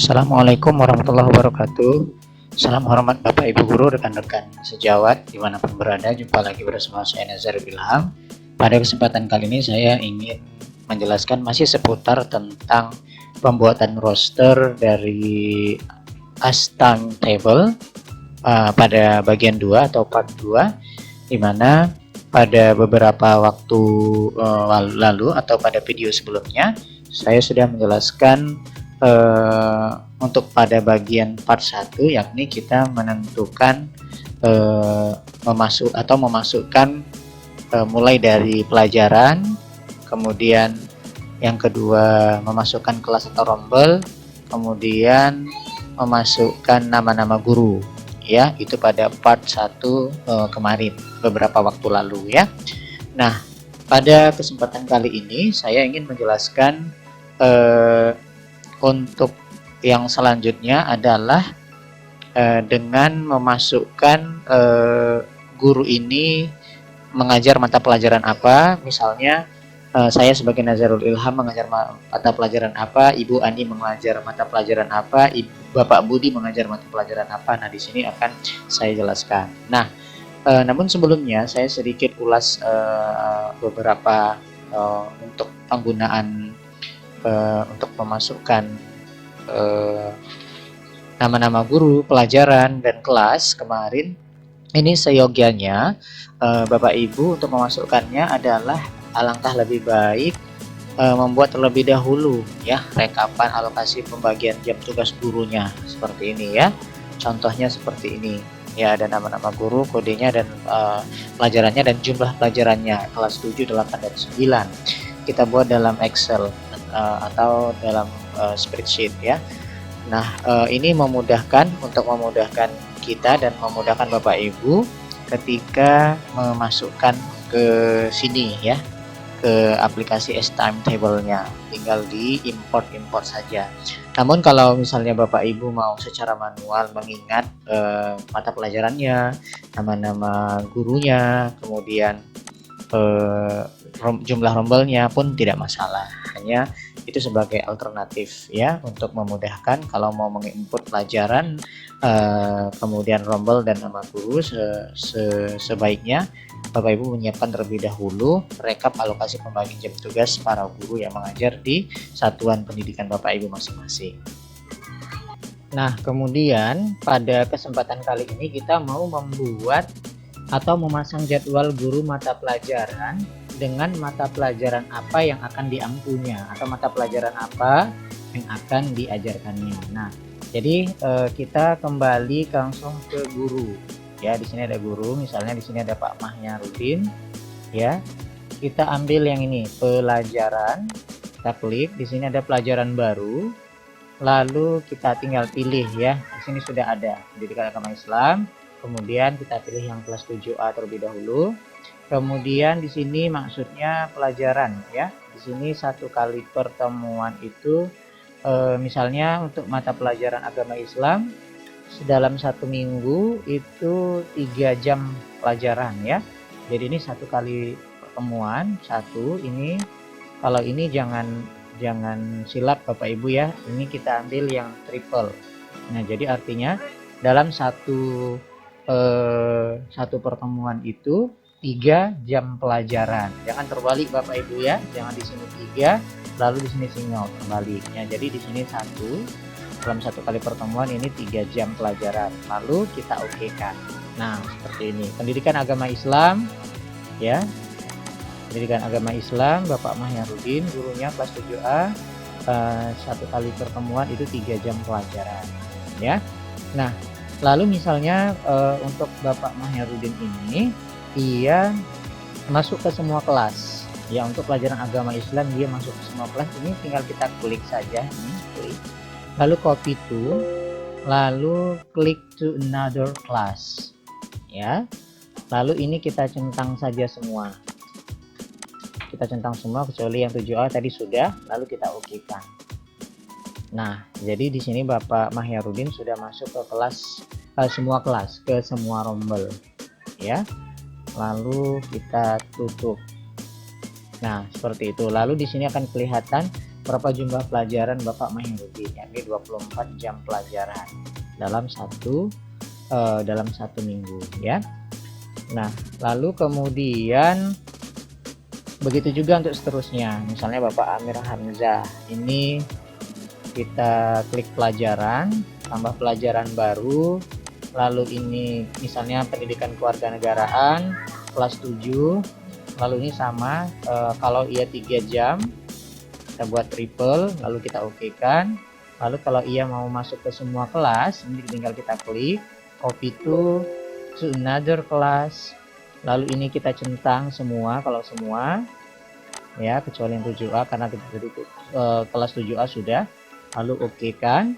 Assalamualaikum warahmatullahi wabarakatuh. Salam hormat Bapak Ibu Guru, rekan-rekan sejawat dimanapun berada. Jumpa lagi bersama saya Nazarul Ilham. Pada kesempatan kali ini saya ingin menjelaskan masih seputar tentang pembuatan roster dari AS Timetable pada bagian 2 atau part 2, di mana pada beberapa waktu lalu atau pada video sebelumnya saya sudah menjelaskan untuk pada bagian part 1, yakni kita menentukan memasukkan mulai dari pelajaran, kemudian yang kedua memasukkan kelas atau rombel, kemudian memasukkan nama-nama guru, ya, itu pada part 1 kemarin beberapa waktu lalu, ya. Nah, pada kesempatan kali ini saya ingin menjelaskan untuk yang selanjutnya adalah dengan memasukkan guru ini mengajar mata pelajaran apa. Misalnya saya sebagai Nazarul Ilham mengajar mata pelajaran apa, Ibu Ani mengajar mata pelajaran apa, Bapak Budi mengajar mata pelajaran apa. Nah, di sini akan saya jelaskan. Nah, namun sebelumnya saya sedikit ulas beberapa untuk penggunaan untuk memasukkan nama-nama guru, pelajaran, dan kelas kemarin. Ini seyogianya Bapak Ibu untuk memasukkannya adalah alangkah lebih baik membuat terlebih dahulu, ya, rekapan alokasi pembagian jam tugas gurunya seperti ini, ya. Contohnya seperti ini, ya, ada nama-nama guru, kodenya, dan pelajarannya dan jumlah pelajarannya kelas 7, 8, dan 9. Kita buat dalam Excel atau dalam spreadsheet, ya. Nah, ini memudahkan kita dan memudahkan Bapak Ibu ketika memasukkan ke sini, ya, ke aplikasi AS Timetable-nya, tinggal di import saja. Namun kalau misalnya Bapak Ibu mau secara manual mengingat mata pelajarannya, nama-nama gurunya, kemudian jumlah rombelnya pun tidak masalah, hanya itu sebagai alternatif, ya, untuk memudahkan kalau mau menginput pelajaran, kemudian rombel dan nama guru. Sebaiknya Bapak Ibu menyiapkan terlebih dahulu rekap alokasi pembagian jam tugas para guru yang mengajar di satuan pendidikan Bapak Ibu masing-masing. Nah, kemudian pada kesempatan kali ini kita mau membuat atau memasang jadwal guru mata pelajaran dengan mata pelajaran apa yang akan diampunya atau mata pelajaran apa yang akan diajarkannya. Nah, jadi kita kembali langsung ke guru, ya. Di sini ada guru, misalnya di sini ada Pak Mahyarudin, ya. Kita ambil yang ini pelajaran, kita klik. Di sini ada pelajaran baru, lalu kita tinggal pilih, ya. Di sini sudah ada pendidikan agama Islam. Kemudian kita pilih yang kelas 7A terlebih dahulu. Kemudian di sini maksudnya pelajaran, ya. Di sini 1 kali pertemuan itu misalnya untuk mata pelajaran agama Islam dalam 1 minggu itu 3 jam pelajaran, ya. Jadi ini 1 kali pertemuan, 1 ini. Kalau ini jangan silap Bapak Ibu, ya. Ini kita ambil yang triple. Nah, jadi artinya dalam satu pertemuan itu 3 jam pelajaran. Jangan terbalik Bapak Ibu, ya. Jangan di sini 3 lalu di sini single terbaliknya. Jadi di sini 1 dalam 1 kali pertemuan ini 3 jam pelajaran. Lalu kita oke-kan. Nah, seperti ini. Pendidikan agama Islam, ya. Pendidikan agama Islam Bapak Mahyarudin, gurunya kelas 7A, 1 kali pertemuan itu 3 jam pelajaran, ya. Nah, lalu misalnya untuk Bapak Mahyarudin ini dia masuk ke semua kelas, ya. Untuk pelajaran agama Islam dia masuk ke semua kelas. Ini tinggal kita klik saja, ini klik, lalu copy to, lalu klik to another class, ya. Lalu ini kita centang saja semua, kecuali yang 7A tadi sudah, lalu kita oke-kan. Nah, jadi di sini Bapak Mahyarudin sudah masuk ke kelas, semua kelas, ke semua rombel, ya. Lalu kita tutup. Nah, seperti itu. Lalu di sini akan kelihatan berapa jumlah pelajaran Bapak Mahyudin, yakni 24 jam pelajaran dalam satu minggu ya. Nah, lalu kemudian begitu juga untuk seterusnya. Misalnya Bapak Amir Hamzah, ini kita klik pelajaran, tambah pelajaran baru, lalu ini misalnya pendidikan kewarganegaraan kelas 7, lalu ini sama, kalau ia 3 jam kita buat triple, lalu kita oke kan. Lalu kalau ia mau masuk ke semua kelas, ini tinggal kita klik copy to another class, lalu ini kita centang semua, kalau semua ya, kecuali yang 7A karena kelas 7A sudah, lalu oke kan,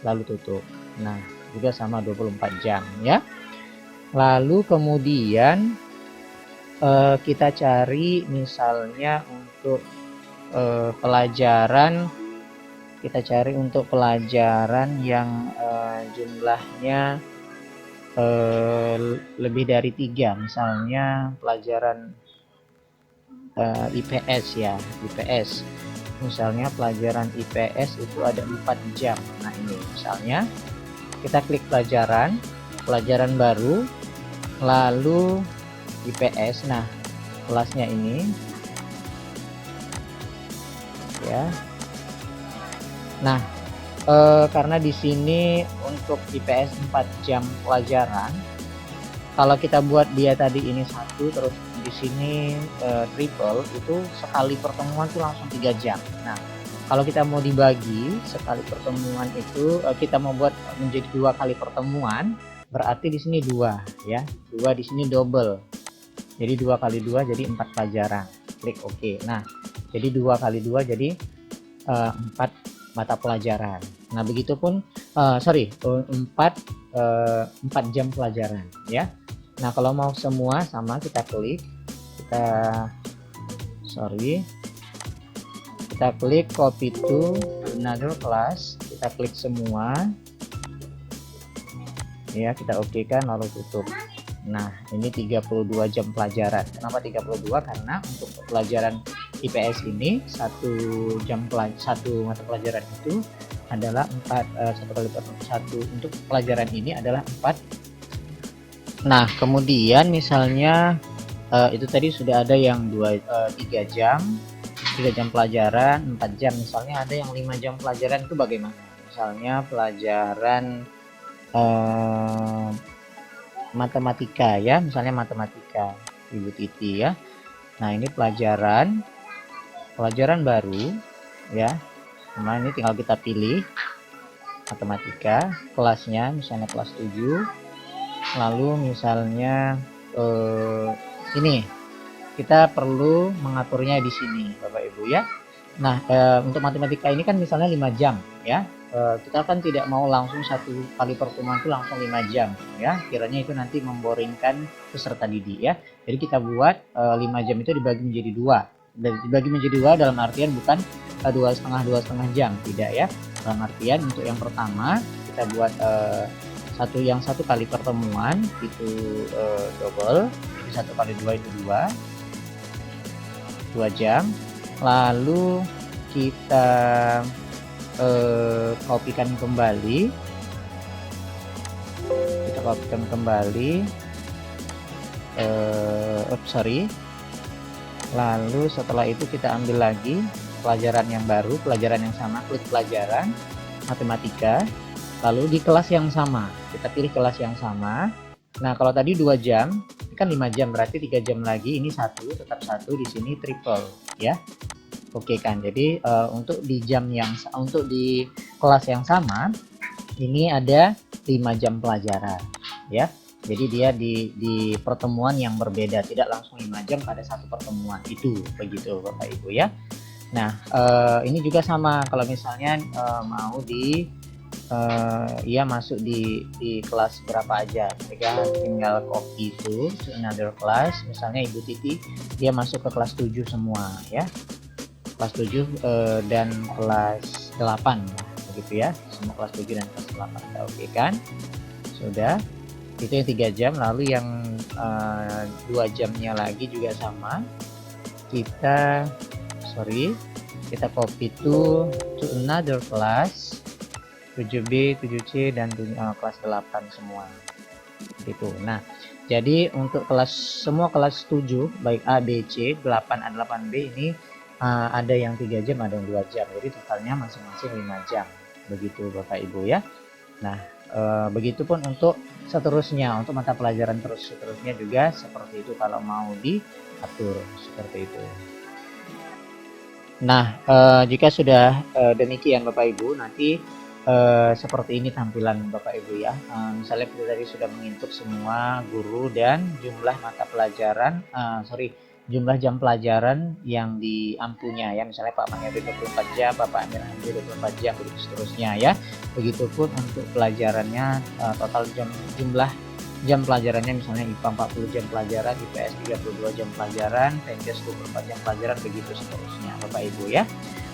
lalu tutup. Nah, juga sama 24 jam ya. Lalu kemudian kita cari misalnya untuk pelajaran, kita cari untuk pelajaran yang jumlahnya lebih dari 3, misalnya pelajaran IPS ya, IPS misalnya pelajaran IPS itu ada 4 jam. Nah ini misalnya kita klik pelajaran baru, lalu IPS, nah kelasnya ini ya. Nah, karena di sini untuk IPS 4 jam pelajaran, kalau kita buat dia tadi ini 1, terus di sini triple, itu sekali pertemuan tuh langsung 3 jam. Nah, kalau kita mau dibagi sekali pertemuan itu, kita mau buat menjadi 2 kali pertemuan, berarti di sini 2 ya, 2 di sini double. Jadi 2 kali 2 jadi 4 pelajaran. Klik OK. Nah, jadi 2 kali 2 jadi 4 mata pelajaran. Nah, begitupun 4 jam pelajaran ya. Nah, kalau mau semua sama, kita klik, kita klik copy to another class, kita klik semua ya, kita oke kan, lalu tutup. Nah, ini 32 jam pelajaran. Kenapa 32? Karena untuk pelajaran IPS ini satu mata pelajaran itu adalah 4, untuk pelajaran ini adalah 4. Nah, kemudian misalnya itu tadi sudah ada yang 3 jam pelajaran, 4 jam, misalnya ada yang 5 jam pelajaran, itu bagaimana? Misalnya pelajaran matematika ya, misalnya matematika Ibu Titi ya. Nah, ini pelajaran baru ya. Nah, ini tinggal kita pilih matematika, kelasnya misalnya kelas 7, lalu misalnya ini kita perlu mengaturnya di sini Bapak Ibu ya. Nah, untuk matematika ini kan misalnya 5 jam ya. Kita kan tidak mau langsung satu kali pertemuan itu langsung 5 jam ya, kiranya itu nanti memboringkan peserta didik ya. Jadi kita buat 5 jam itu dibagi menjadi 2, dalam artian bukan 2,5 jam, tidak ya. Dalam artian untuk yang pertama kita buat satu kali pertemuan itu double, jadi 1 kali 2 itu 2 jam. Lalu kita kopikan kembali, lalu setelah itu kita ambil lagi pelajaran yang baru, pelajaran yang sama, klik pelajaran matematika, lalu di kelas yang sama kita pilih kelas yang sama. Nah, kalau tadi 2 jam, ini kan 5 jam, berarti 3 jam lagi, ini tetap 1, di sini triple ya. Oke kan, jadi untuk di kelas yang sama ini ada 5 jam pelajaran ya. Jadi dia di pertemuan yang berbeda, tidak langsung 5 jam pada satu pertemuan itu, begitu Bapak Ibu ya. Nah, ini juga sama kalau misalnya mau ia masuk di kelas berapa aja, mereka tinggal copy to another class, misalnya Ibu Titi dia masuk ke kelas 7 semua ya. Kelas 7 dan kelas 8 begitu ya, semua kelas 7 dan kelas 8 kita oke kan, sudah. Itu yang 3 jam. Lalu yang 2 jamnya lagi juga sama, kita kita copy to another class 7B, 7C, dan kelas 8 semua gitu. Nah, jadi untuk semua kelas 7 baik A, B, C, 8A, 8B ini ada yang 3 jam, ada yang 2 jam. Jadi totalnya masing-masing 5 jam. Begitu Bapak Ibu ya. Nah, begitupun untuk seterusnya, untuk mata pelajaran seterusnya juga seperti itu kalau mau diatur seperti itu. Nah, jika sudah demikian Bapak Ibu, nanti seperti ini tampilan Bapak Ibu ya. Misalnya kita tadi sudah menginput semua guru dan jumlah mata pelajaran, jumlah jam pelajaran yang diampunya ya. Misalnya Pak Mani 24 jam, Bapak Amir 24 jam, begitu seterusnya ya. Begitupun untuk pelajarannya, total jumlah jam pelajarannya, misalnya IPA 40 jam pelajaran, IPS 32 jam pelajaran, Penjas 24 jam pelajaran, begitu seterusnya Bapak Ibu ya.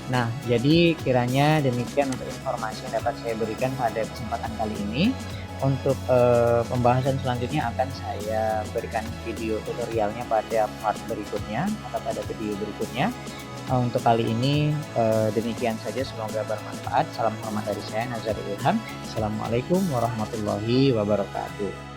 Nah, jadi kiranya demikian untuk informasi yang dapat saya berikan pada kesempatan kali ini. Untuk pembahasan selanjutnya akan saya berikan video tutorialnya pada part berikutnya atau pada video berikutnya. Untuk kali ini demikian saja, semoga bermanfaat. Salam hormat dari saya Nazarul Ilham. Assalamualaikum warahmatullahi wabarakatuh.